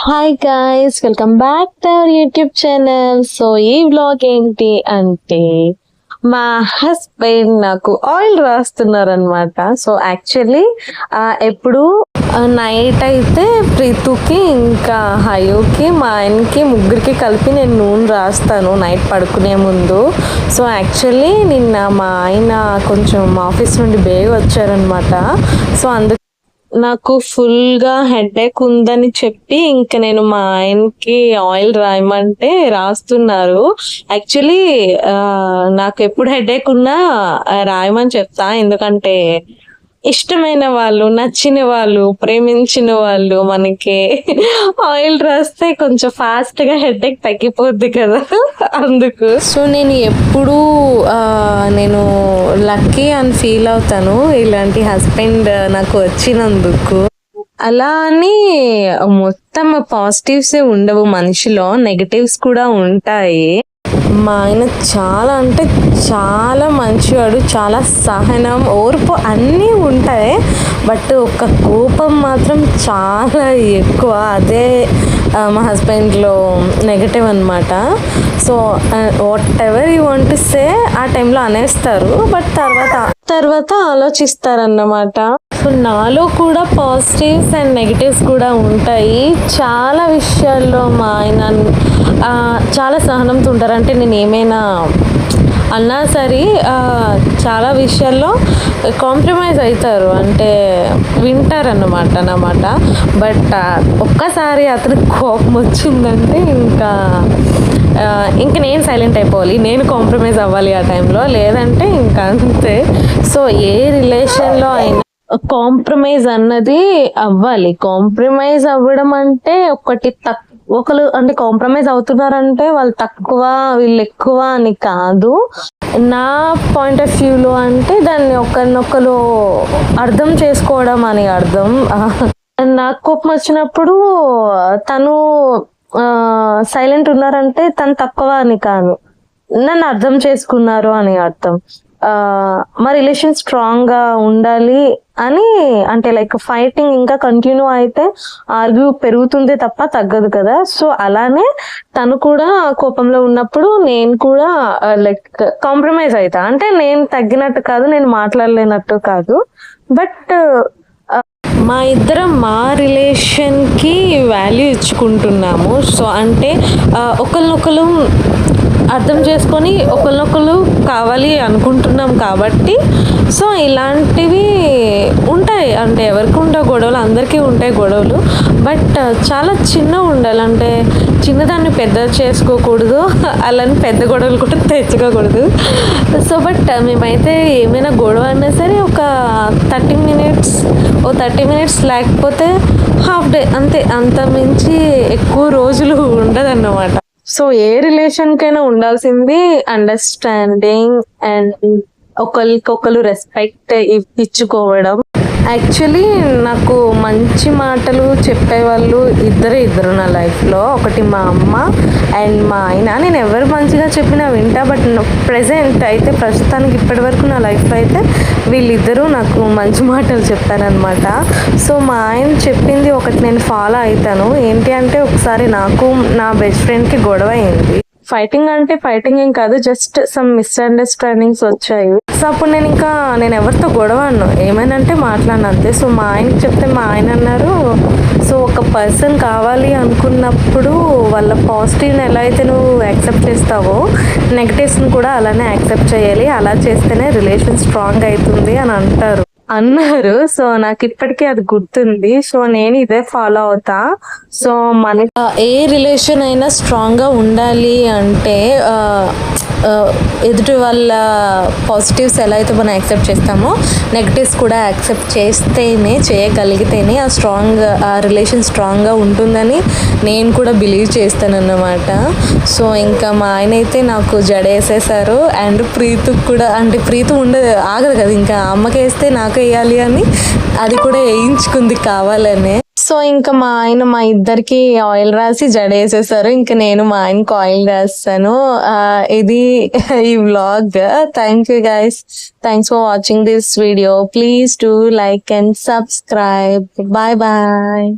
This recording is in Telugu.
Hi guys, welcome back to our YouTube channel. So ఈ వ్లాగ్ ఏంటి అంటే మా హస్బెండ్ నాకు ఆయిల్ రాస్తున్నారనమాట. సో యాక్చువల్లీ ఎప్పుడు నైట్ అయితే ప్రీతుకి ఇంకా హయోకి మా ఆయనకి ముగ్గురికి కలిపి నేను నూనె రాస్తాను నైట్ పడుకునే ముందు. సో యాక్చువల్లీ నిన్న మా ఆయన కొంచెం ఆఫీస్ నుండి బేగా వచ్చారనమాట. సో నాకు ఫుల్గా హెడేక్ ఉందని చెప్పి ఇంకా నేను మా ఆయనకి ఆయిల్ రాయమంటే రాస్తున్నారు. యాక్చువల్లీ నాకు ఎప్పుడు హెడేక్ ఉన్నా రాయమని చెప్తా, ఎందుకంటే ఇష్టమైన వాళ్ళు, నచ్చిన వాళ్ళు, ప్రేమించిన వాళ్ళు మనకి ఆయిల్ రాస్తే కొంచెం ఫాస్ట్ గా హెడేక్ తగ్గిపోద్ది కదా, అందుకు. సో నేను ఎప్పుడు నేను లక్కీ అని ఫీల్ అవుతాను ఇలాంటి హస్బెండ్ నాకు వచ్చినందుకు. అలా అని మొత్తం పాజిటివ్స్ ఉండవు మనిషిలో, నెగటివ్స్ కూడా ఉంటాయి. మా ఆయన చాలా అంటే చాలా మంచివాడు, చాలా సహనం, ఓర్పు అన్నీ ఉంటాయి. బట్ ఒక కోపం మాత్రం చాలా ఎక్కువ. అదే మా హస్బెండ్లో నెగటివ్ అనమాట. So what ever you want to say ఆ టైంలో అనేస్తారు, బట్ తర్వాత ఆలోచిస్తారన్నమాట. సో నాలో కూడా పాజిటివ్స్ అండ్ నెగటివ్స్ కూడా ఉంటాయి. చాలా విషయాల్లో మా ఆయన చాలా సహనంతో ఉంటారు. అంటే నేను ఏమైనా అన్నా సరే చాలా విషయాల్లో కాంప్రమైజ్ అవుతారు, అంటే వింటారన్నమాట నా మాట. బట్ ఒక్కసారి అతనికి కోపం వచ్చిందంటే ఇంకా నేను సైలెంట్ అయిపోవాలి, నేను కాంప్రమైజ్ అవ్వాలి ఆ టైంలో, లేదంటే ఇంకా అంతే. సో ఏ రిలేషన్లో అయినా కాంప్రమైజ్ అన్నది అవ్వాలి. కాంప్రమైజ్ అవ్వడం అంటే ఒకరు అంటే కాంప్రమైజ్ అవుతున్నారంటే వాళ్ళు తక్కువ వీళ్ళు ఎక్కువ అని కాదు. నా పాయింట్ ఆఫ్ వ్యూలో అంటే దాన్ని ఒకరినొకరు అర్థం చేసుకోవడం అని అర్థం. నాకు కోపం వచ్చినప్పుడు తను సైలెంట్ ఉన్నారంటే తను తక్కువ అని కాదు, నన్ను అర్థం చేసుకున్నారు అని అర్థం. మా రిలేషన్ స్ట్రాంగ్ గా ఉండాలి అని అంటే లైక్ ఫైటింగ్ ఇంకా కంటిన్యూ అయితే ఆర్గ్యూ పెరుగుతుంది తప్ప తగ్గదు కదా. సో అలానే తను కూడా కోపంలో ఉన్నప్పుడు నేను కూడా లైక్ కాంప్రమైజ్ అవుతా. అంటే నేను తగ్గినట్టు కాదు, నేను మాట్లాడలేనట్టు కాదు, బట్ మా రిలేషన్కి వాల్యూ ఇచ్చుకుంటున్నాము. సో అంటే ఒకరినొకరు అర్థం చేసుకొని ఒకరినొకరు కావాలి అనుకుంటున్నాం కాబట్టి సో ఇలాంటివి ఉంటాయి. అంటే ఎవరికి ఉండే గొడవలు అందరికీ ఉంటాయి గొడవలు, బట్ చాలా చిన్నగా ఉండాలి. అంటే చిన్నదాన్ని పెద్ద చేసుకోకూడదు, అలానే పెద్ద గొడవలు కూడా తెచ్చుకోకూడదు. సో బట్ మేమైతే ఏమైనా గొడవ అన్నా సరే ఒక 30 మినిట్స్ లేకపోతే హాఫ్ డే అంతే, అంత మించి ఎక్కువ రోజులు ఉండదన్నమాట. సో ఏ రిలేషన్కైనా ఉండాల్సింది అండర్స్టాండింగ్ అండ్ ఒకరికొకరు రెస్పెక్ట్ ఇచ్చుకోవడం. యాక్చువల్లీ నాకు మంచి మాటలు చెప్పేవాళ్ళు ఇద్దరు నా లైఫ్లో. ఒకటి మా అమ్మ అండ్ మా ఆయన. నేను ఎవరు మంచిగా చెప్పినా వింటా, బట్ ప్రస్తుతానికి ఇప్పటి వరకు నా లైఫ్లో అయితే వీళ్ళిద్దరూ నాకు మంచి మాటలు చెప్పారనమాట. సో మా ఆయన చెప్పింది ఒకటి నేను ఫాలో అవుతాను. ఏంటి అంటే ఒకసారి నాకు నా బెస్ట్ ఫ్రెండ్కి గొడవ అయింది. ఫైటింగ్ ఏం కాదు, జస్ట్ సమ్ మిస్అండర్స్టాండింగ్స్ వచ్చాయి. సో అప్పుడు నేను ఎవరితో గొడవ ఏమైనా అంటే మాట్లాడిన అంతే. సో మా ఆయనకి చెప్తే మా ఆయన అన్నారు, సో ఒక పర్సన్ కావాలి అనుకున్నప్పుడు వాళ్ళ పాజిటివ్ని ఎలా అయితే నువ్వు యాక్సెప్ట్ చేస్తావో నెగటివ్స్ని కూడా అలానే యాక్సెప్ట్ చేయాలి, అలా చేస్తేనే రిలేషన్ స్ట్రాంగ్ అవుతుంది అని అన్నారు. సో నాకు ఇప్పటికీ అది గుర్తుంది. సో నేను ఇదే ఫాలో అవుతా. సో ఏ రిలేషన్ అయినా స్ట్రాంగ్గా ఉండాలి అంటే ఎదుటి వాళ్ళ పాజిటివ్స్ ఎలా అయితే మనం యాక్సెప్ట్ చేస్తామో నెగటివ్స్ కూడా యాక్సెప్ట్ చేయగలిగితేనే ఆ రిలేషన్ స్ట్రాంగ్గా ఉంటుందని నేను కూడా బిలీవ్ చేస్తానన్నమాట. సో ఇంకా మా ఆయన అయితే నాకు జడేసేసారు. అండ్ ప్రీతుకు కూడా, అంటే ప్రీతు ఆగదు కదా, ఇంకా అమ్మకి వేస్తే నాకు వేయాలి అని అది కూడా వేయించుకుంది కావాలనే. సో ఇంకా మా ఆయన మా ఇద్దరికి ఆయిల్ రాసి జడేసేసారు. ఇంకా నేను మా ఆయనకు ఆయిల్ రాస్తాను. ఇది ఈ vlog. Thank you guys, thanks for watching this video. Please do like and subscribe. Bye bye.